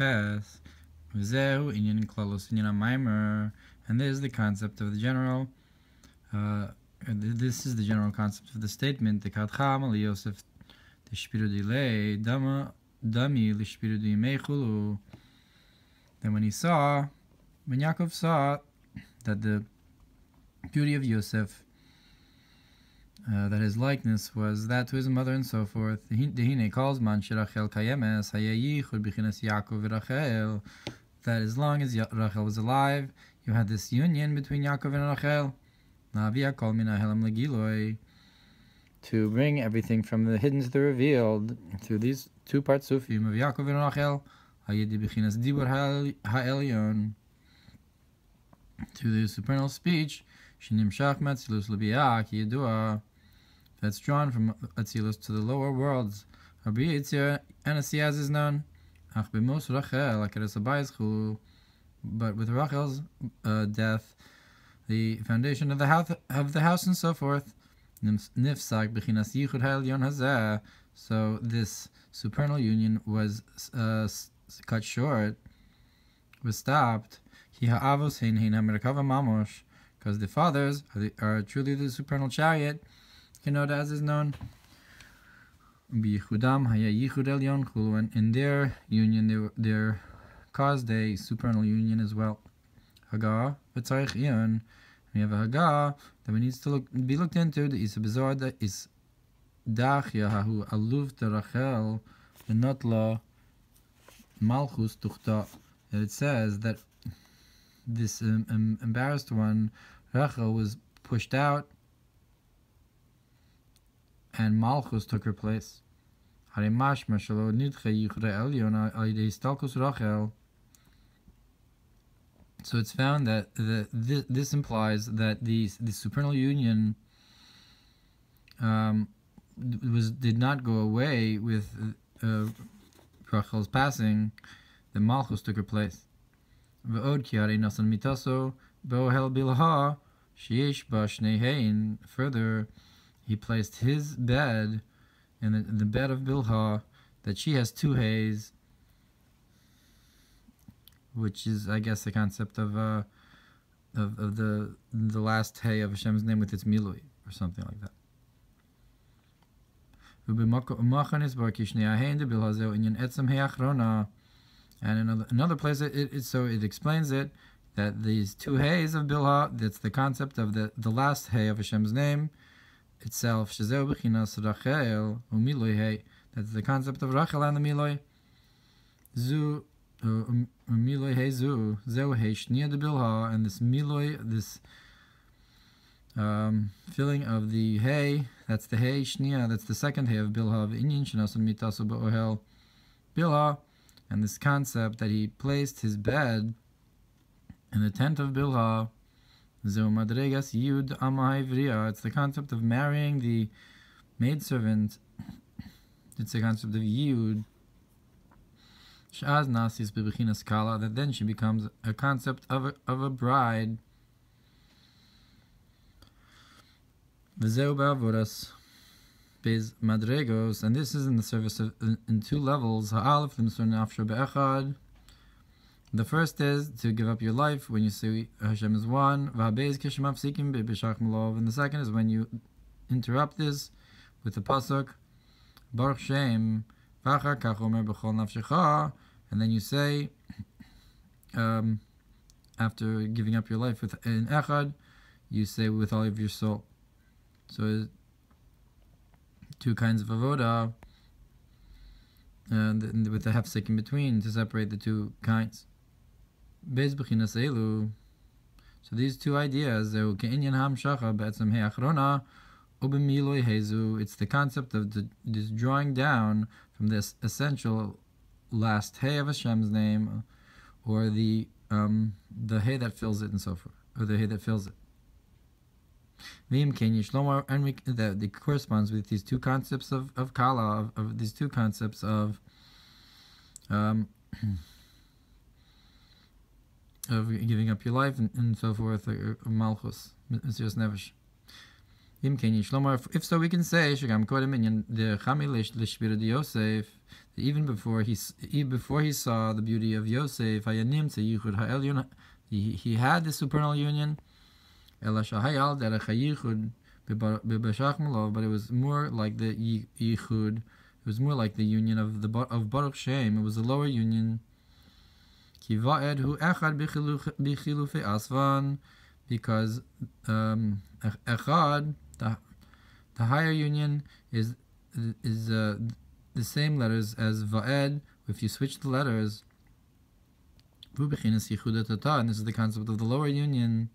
Ches. V'zehu inyan klalos inyan Mamer, and this is the concept of the general. This is the general concept of the statement. The kadcham al Yosef t'shpiru dilei dami l'shpiru dimei. Then when Yaakov saw that the beauty of Yosef, that his likeness was that to his mother and so forth, Dehine calls man shirachel kayemes hayayichud b'chinas Yaakov v'Rachel, that as long as Rachel was alive, you had this union between Yaakov and Rachel. Na'avia kol min ha'helam legiloi, to bring everything from the hidden to the revealed, through these two partsufim of Yaakov and Rachel, hayedi b'chinas dibur ha'elyon, to the supernal speech, shenimshach matzilus l'bi'ah ki yedua, that's drawn from Atzilus to the lower worlds. Rabbi Yitzir and Asiyaz is known. Ach b'mos Rachel akeres abayis chulu, but with Rachel's death, the foundation of the house and so forth, nifsak b'chinas yichud ha'elyon hazeh, so this supernal union was cut short, was stopped. Ki ha'avos hein ha'merkava mamosh, because the fathers are truly the supernal chariot, Kenoda as is known. B'yichudam haya yichud elyon chulu, and in their union, they caused a supernal union as well. Haga v'tzarich iyon. We have a Haga that needs to be looked into. The is bizarre that is dachya hahu aluv terachel v'notla malchus tuchta. That it says that this embarrassed one, Rachel, was pushed out, and Malchus took her place. So it's found that this implies that the supernal union did not go away with Rachel's passing. The Malchus took her place. Further, he placed his bed in the bed of Bilhah, that she has two hays, which is, I guess, the concept of the last hay of Hashem's name with its milui, or something like that. And in another place, it explains it, that these two hays of Bilhah, that's the concept of the last hay of Hashem's name itself. Shezeu b'chinas Rachel u'miloi hay. That's the concept of Rachel and the miloi. Zu u'miloi hay zu. Zeu hay shnia de Bilhah, and this miloi, this filling of the hay, that's the hay shnia, that's the second hay of Bilhah. V'inyin shenasun mitasu ba'ohel Bilhah. And this concept that he placed his bed in the tent of Bilhah, it's the concept of marrying the maidservant. It's the concept of Yud. That then she becomes a concept of a bride. Bez madregos, and this is in the service of in two levels. The first is to give up your life when you see Hashem is one. And the second is when you interrupt this with the pasuk Baruch Shem, and then you say, after giving up your life in Echad, you say with all of your soul. So two kinds of avodah, and with the hefsek in between to separate the two kinds. So these two ideas, it's the concept of this drawing down from this essential last hay of Hashem's name, or the hay that fills it and so forth, or the hay that fills it. And that corresponds with these two concepts of Kala, of these two concepts of giving up your life and so forth, Malchus, Mesiras Nefesh. If so, we can say even before he saw the beauty of Yosef, he had the supernal union, but it was more like the yichud. It was more like the union of Baruch Shem. It was a lower union. Because echad, the higher union is the same letters as va'ed. If you switch the letters, and this is the concept of the lower union.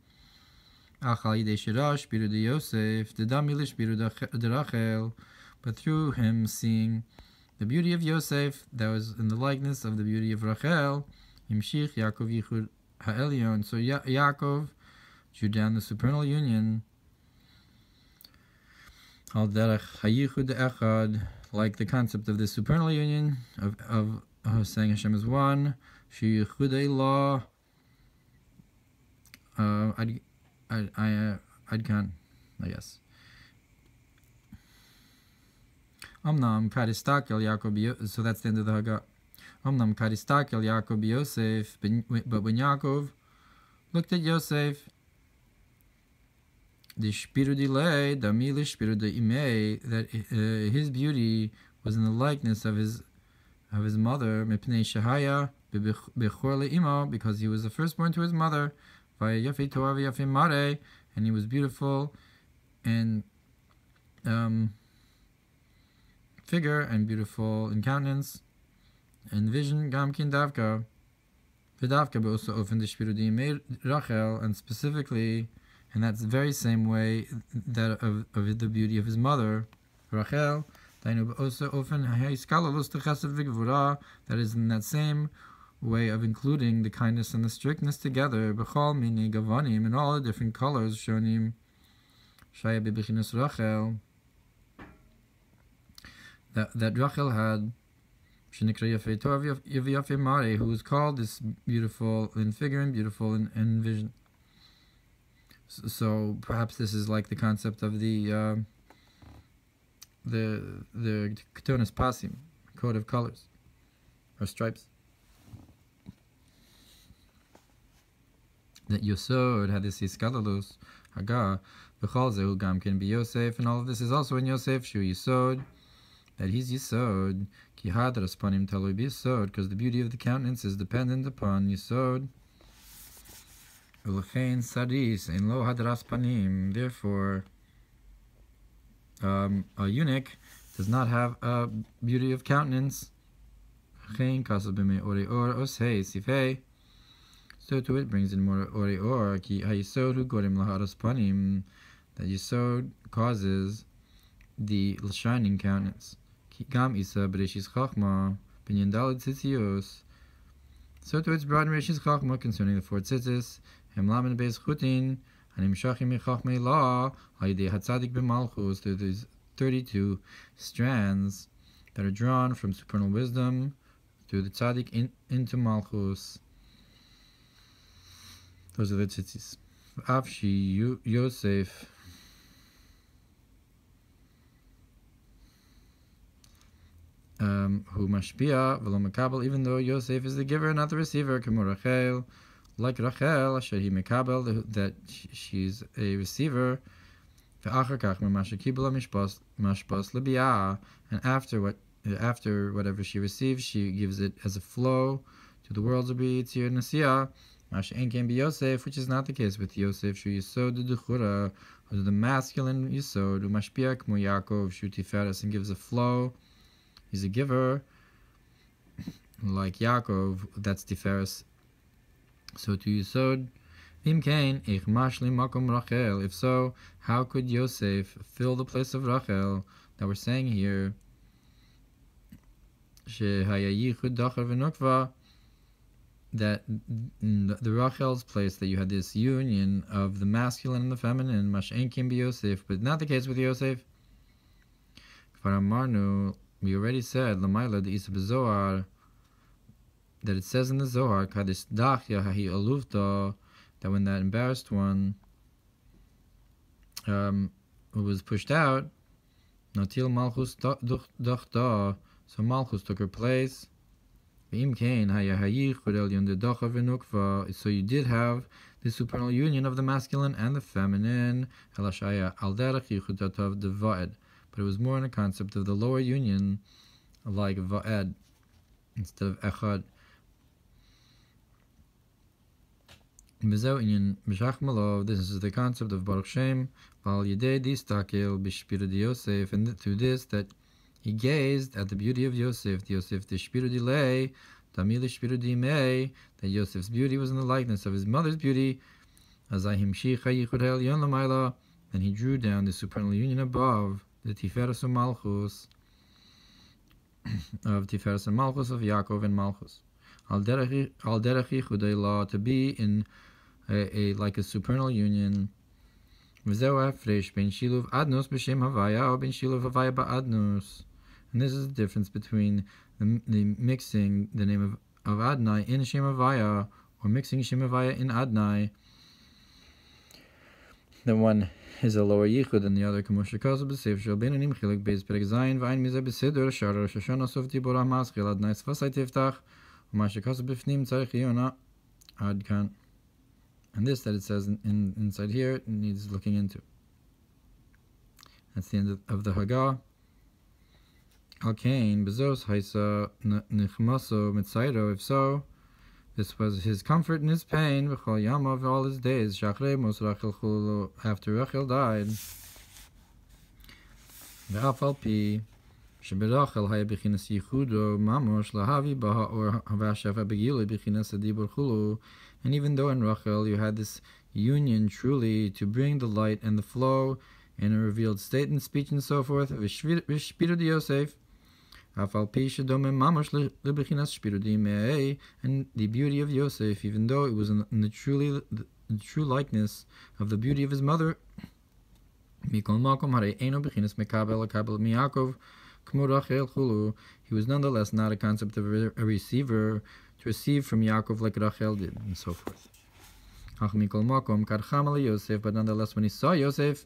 But through him seeing the beauty of Yosef, that was in the likeness of the beauty of Rachel, Yimshich Yaakov Yichud Ha'elyon. So Yaakov drew down the supernal union, Al Derech Hayichud Echad, like the concept of the supernal union of saying Hashem is one. Shichudei law. I'd can't, I guess. Omnam Karistakel Yaakov, so that's the end of the Haggah. Omnam Karistakel Yaakov Yosef, but when Yaakov looked at Yosef, the Shpirudile, the Mili Shpirudile, that his beauty was in the likeness of his mother, Mipnei Shahaya, Bechor Le'imo, because he was the firstborn to his mother, Vayechi Torah V'yafim Mare, and he was beautiful in figure and beautiful in countenance and vision. Gamkin Davka, V'davka, but also often the Shpirudim Rachel, and specifically in that very same way that of the beauty of his mother, Rachel. Also often that is in that same way of including the kindness and the strictness together, b'chol mini gavanim, in all the different colors, shonim shaya bebechinas Rachel, that Rachel had, shenikra yafei Torah v'yafei Mare, who was called this beautiful in figure and beautiful in vision. So perhaps this is like the concept of the Ketonis Pasim, code of colors or stripes. That Yosod had this Iskalalus, Haggah, B'chol Zehu Gam can be Yosef, and all of this is also in Yosef, Shu Yosod, that he's Yosod, Ki Hadras Panim Talui B'Yosod, because the beauty of the countenance is dependent upon Yosod. Ulechein Sadis, in Lo Hadras Panim, therefore, a eunuch does not have a beauty of countenance. So to it brings in more ore or ki hayisod hu gorim laharas panim, that yisod causes the shining countenance. Ki gam isa bereshis chachma binyan daled tzitzios. So to its broad bereshis chachma concerning the four tzitzis, hem lamen beis chutin, and imshachim mechachmei la hayidei hatzadik b'malchus, through these 32 strands that are drawn from supernal wisdom through the tzaddik into malchus. Those are the tzitzis. Avshi Yosef who mashpia v'lo mekabel, even though Yosef is the giver, not the receiver, k'mo Rachel, like Rachel, asher hi mekabel, that she's a receiver. Ve'achar kach m'masher kibla mashpas lebiyah, and after whatever she receives, she gives it as a flow to the worlds of Yitzir Nasiya. Masha Ein can be Yosef, which is not the case with Yosef. Shu Yisod Duchura, who is the masculine Yisod, Umashpia K'mo Yaakov, Shu Tiferes, and gives a flow. He's a giver, like Yaakov, that's Tiferes. So to Yisod, Im Kain, Ich Mashli Makom Rachel. If so, how could Yosef fill the place of Rachel that we're saying here? Shehaya Yichud Dachar V'Nukva, that the Rachel's place, that you had this union of the masculine and the feminine, Mash'en Kim be Yosef, but not the case with Yosef. Kfar Amarnu, we already said, Lamaila the Isa B'Zohar, that it says in the Zohar, Kadis Dachya Hahi Alufta, that when that embarrassed one was pushed out, Natil Malchus Dochta, so Malchus took her place. So you did have the supernal union of the masculine and the feminine, but it was more in a concept of the lower union, like Va'ed, instead of Echad. This is the concept of Baruch Shem, and through this that he gazed at the beauty of Yosef, the Shpiru Dilei, Tamil Shpiru Dimei, that Yosef's beauty was in the likeness of his mother's beauty. Then he drew down the supernal union above, the Tiferes and Malchus of Yaakov and Malchus. Al Derechi Chudei, to be in like a supernal union. And this is the difference between the mixing the name of Adnai in Shem Havaya, or mixing Shem Havaya in Adnai. The one is a lower yichud and the other Kamosha Kazu B'Seif Shel Beinanim Chilik Beis Perek Zayin V'Ayin Mizeh B'Siddur Shara Rosh Hashanah Sof Tibor HaMaschil Adnai Tzvasai Tiftach U'Mashe Kazu B'Fnim Tzarech Yona Ad Kan. And this that it says inside here needs looking into. That's the end of the Hagah. Al-Kain, Bezos, Haisa, Nichmaso, Mitzairo, if so, this was his comfort in his pain, V'chol Yama of all his days, Shachrei Mos Rachel Chulu, after Rachel died. V'afal pi, Sheberachel Haya B'chinas Yichudo, Mamosh Lahavi Baha Ohr Hatorah Bereishis B'chinas Adibur Chulu, and even though in Rachel you had this union truly to bring the light and the flow in a revealed state and speech and so forth, V'shpiru di Yosef, and the beauty of Yosef, even though it was in the true likeness of the beauty of his mother, he was nonetheless not a concept of a receiver to receive from Yaakov like Rachel did, and so forth. But nonetheless, when he saw Yosef,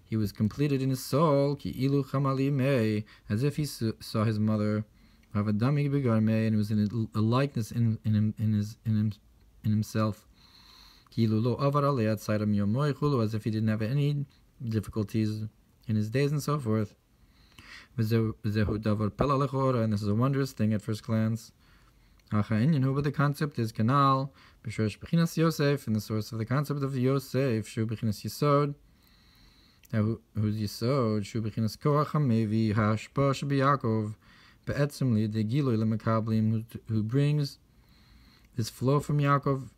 he was completed in his soul, as if he saw his mother, and it was in a likeness in himself, as if he didn't have any difficulties in his days and so forth. And this is a wondrous thing at first glance. But the concept is kanal, Yosef, and the source of the concept of Yosef, Shu B'chinas Yisod, whose Yisod, Shu B'chinas Koach HaMevi, Hashpa Shebiyakov, Be'etzim the Giloi Lemekablim, who brings this flow from Yaakov,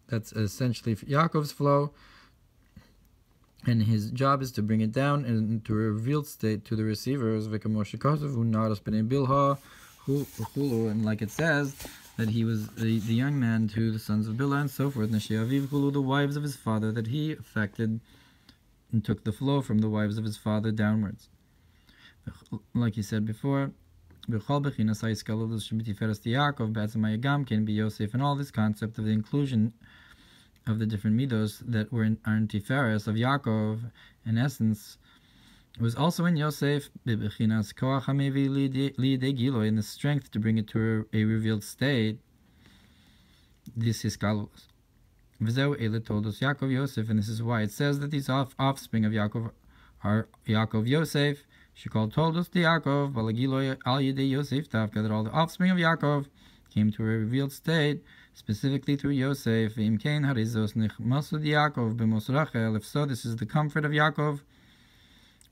that's essentially Yaakov's flow, and his job is to bring it down into a revealed state to the receivers, and like it says, that he was the young man to the sons of Bilhah and so forth, the wives of his father, that he affected and took the flow from the wives of his father downwards. Like he said before, and all this concept of the inclusion of the different midos that were in Tiferes of Yaakov, in essence, was also in Yosef, in the strength to bring it to a revealed state. This is Kalus. Told us Yaakov Yosef, and this is why it says that these offspring of Yaakov are Yaakov Yosef. She told us the Yaakov, that all the offspring of Yaakov came to a revealed state, specifically through Yosef. If so, this is the comfort of Yaakov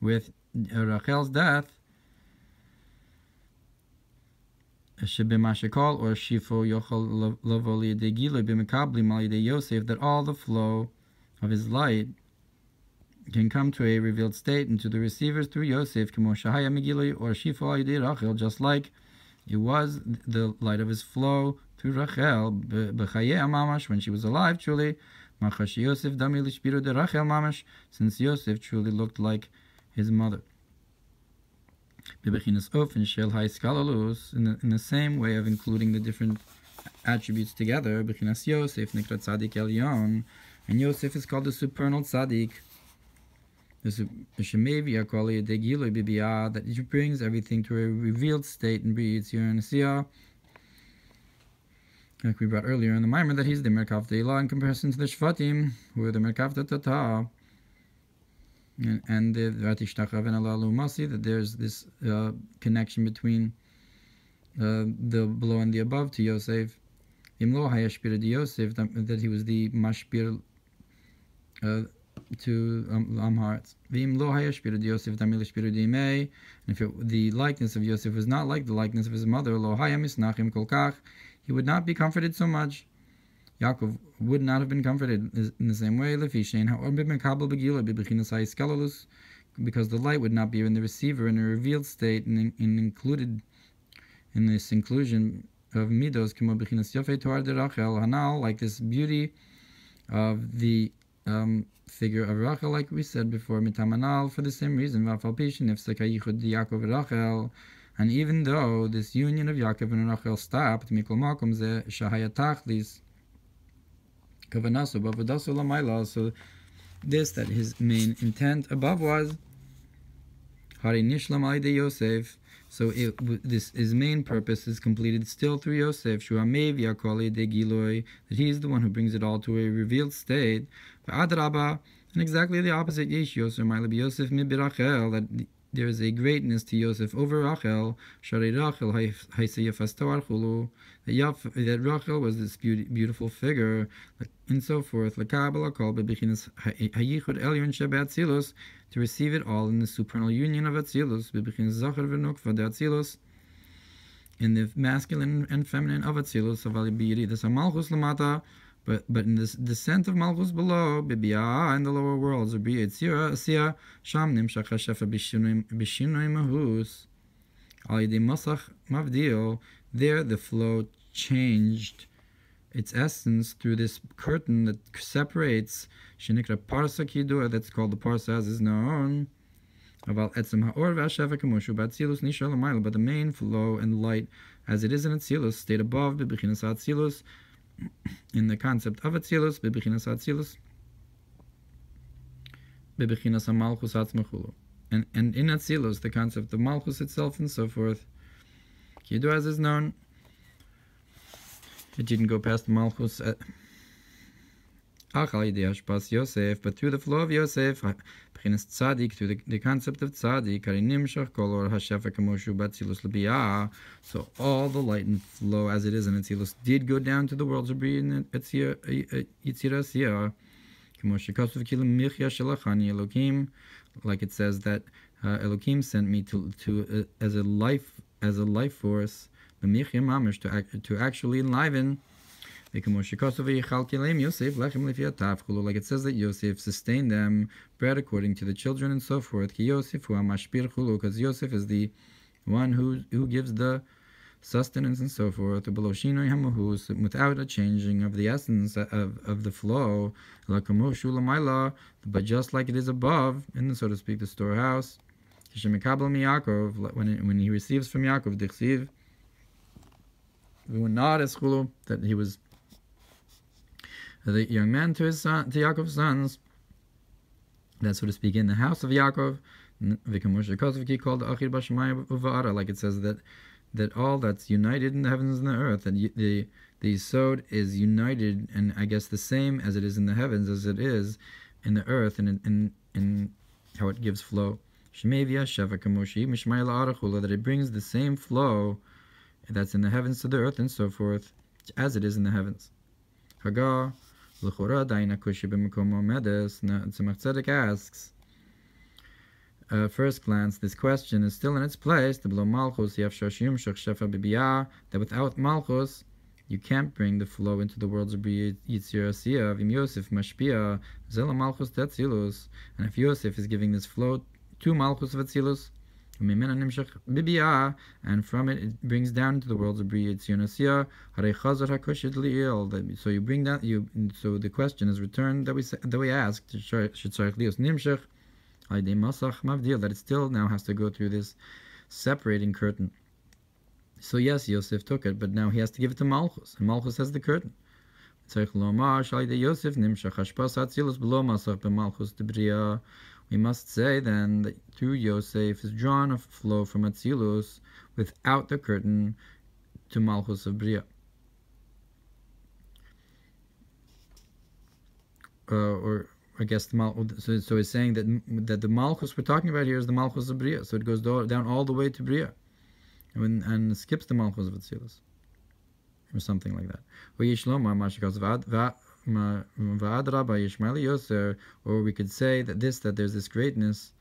with Rachel's death, or Shifo Yochel Lavoli de Gilo Bimekabli Mali de Yosef, that all the flow of his light can come to a revealed state and to the receivers through Yosef, Kemo Shahaya Megilo or Shifo Ayde Rachel, just like it was the light of his flow through Rachel, B'chayei Mamash, when she was alive, truly, Machash Yosef Dami Lishpiru de Rachel Mamash, since Yosef truly looked like his mother. In the same way of including the different attributes together, Bechinas Yosef Nikrat Tzadik Elyon, And Yosef is called the supernal tzaddik. The Shemevi Akoli de Giloi Bibia, that he brings everything to a revealed state and breeds here in Siyah. Like we brought earlier in the Mamer, that he's the Merkav De'ilah in comparison to the Shvatim, who are the Merkav Tata. And the Vatishtachrav and Alalu Masi, that there's this connection between the below and the above to Yosef. Imlo Hayashpir de Yosef, that he was the Mashpir to Amharatz. V'imlo Hayashpir de Yosef, Tamilashpir de Imei. And if the likeness of Yosef was not like the likeness of his mother, Lo Hayamisnachim Kolkach, he would not be comforted so much. Yaakov would not have been comforted in the same way, because the light would not be in the receiver in a revealed state and included in this inclusion of midos, like this beauty of the figure of Rachel, like we said before, mitamanal, for the same reason, and even though this union of Yaakov and Rachel stopped, so this, that his main intent above was Yosef. So his main purpose is completed still through Yosef, that he is the one who brings it all to a revealed state. And exactly the opposite, that there is a greatness to Yosef over Rachel, that Rachel was this beautiful figure, and so forth, to receive it all in the supernal union of Atzilus, in the masculine and feminine of Atzilus, but in this descent of Malchus below, in the lower worlds, there the flow changed its essence through this curtain that separates Shenikra Parsa Kidua, that's called the Parsa as is known. But the main flow and light as it is in Atzilus stayed above in the concept of Atzilus, and in Atzilus the concept of Malchus itself and so forth. Kidua as is known, it didn't go past Malchus but through the flow of Yosef, through the concept of tzaddik, so all the light and flow as it is in Atzilus did go down to the worlds of Bri and Yitzirah, like it says that Elohim sent me to as a life force, to actually enliven. Like it says that Yosef sustained them bread according to the children and so forth. Because Yosef is the one who gives the sustenance and so forth, without a changing of the essence of the flow, but just like it is above in the, so to speak, the storehouse. When he receives from Yaakov, that he was the young man to his son, to Yaakov's sons, that, so to speak, in the house of Yaakov, like it says that all that's united in the heavens and the earth, that the Sod is united, and I guess the same as it is in the heavens as it is in the earth, and in how it gives flow. That it brings the same flow that's in the heavens to the earth and so forth, as it is in the heavens. Hagar, L'chora Daina Kushi B'Mekomo Medes. Tzemach Tzedek asks, first glance, this question is still in its place. The below Malchus, that without Malchus, you can't bring the flow into the worlds of Yitzir Asiyah, Vim Yosef Mashpia, Zela Malchus Tetzilus. And if Yosef is giving this flow to Malchus of Atzilus, and from it brings down to the worlds of Bri Yitzir Asiyah, so you bring down so the question is returned that we asked, that it still now has to go through this separating curtain. So yes, Yosef took it, but now he has to give it to Malchus, and Malchus has the curtain. We must say then that through Yosef is drawn a flow from Atzilus without the curtain to Malchus of Bria. Or I guess so he's saying that the Malchus we're talking about here is the Malchus of Bria, so it goes down all the way to Bria, and skips the Malchus of Atzilus, or something like that. Or we could say that there's this greatness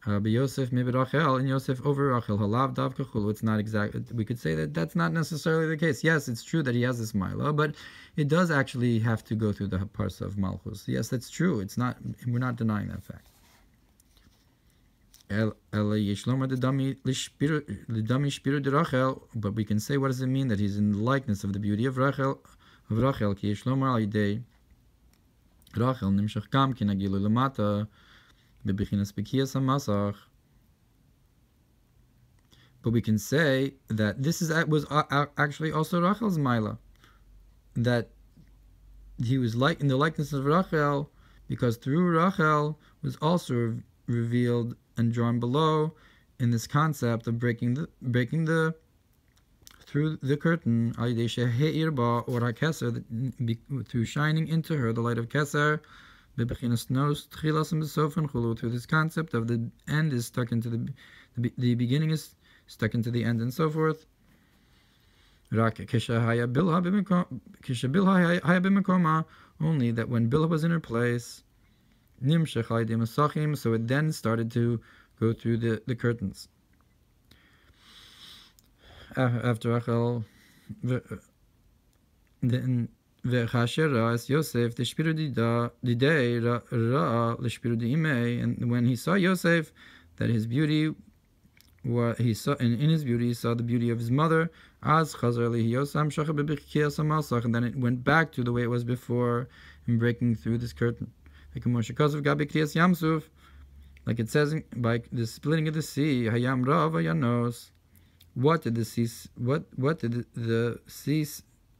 Yosef mi Rachel and Yosef over Rachel halav davka chulu. It's not exact. We could say that that's not necessarily the case. Yes, it's true that he has this mila, but it does actually have to go through the parsa of Malchus. Yes, that's true. It's not. We're not denying that fact. But we can say, what does it mean that he's in the likeness of the beauty of Rachel? Rachel nimshach kam kinagilu lamata. But we can say that this was actually also Rachel's Maila, that he was like in the likeness of Rachel, because through Rachel was also revealed and drawn below in this concept of breaking the through the curtain, through shining into her the light of Keser. Through this concept of the end is stuck into the beginning is stuck into the end, and so forth. Only that when Bilha was in her place, so it then started to go through the curtains. After Rachel, then Yosef, and when he saw Yosef, that his beauty, what he saw in his beauty, he saw the beauty of his mother. And then it went back to the way it was before, in breaking through this curtain. Like it says by the splitting of the sea, what did the sea? What did the sea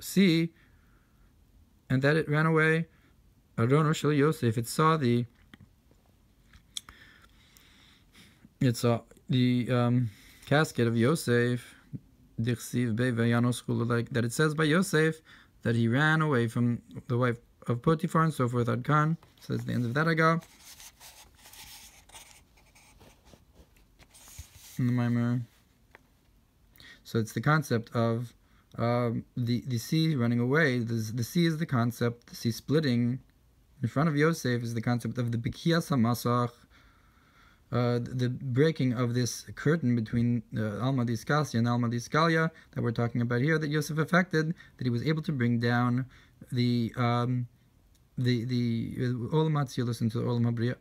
see? And that it ran away. Arono shel Yosef. It saw the casket of Yosef. Like that, it says by Yosef that he ran away from the wife of Potiphar and so forth. Adkan. So that's the end of that. I go. In the Mamer. So it's the concept of the sea running away. The sea is the concept. The sea splitting in front of Yosef is the concept of the Bikiyas HaMasach, the breaking of this curtain between Alma Diskasia and Alma Diskalia that we're talking about here, that Yosef affected, that he was able to bring down the Olam HaTzilus into the Olam HaBriya.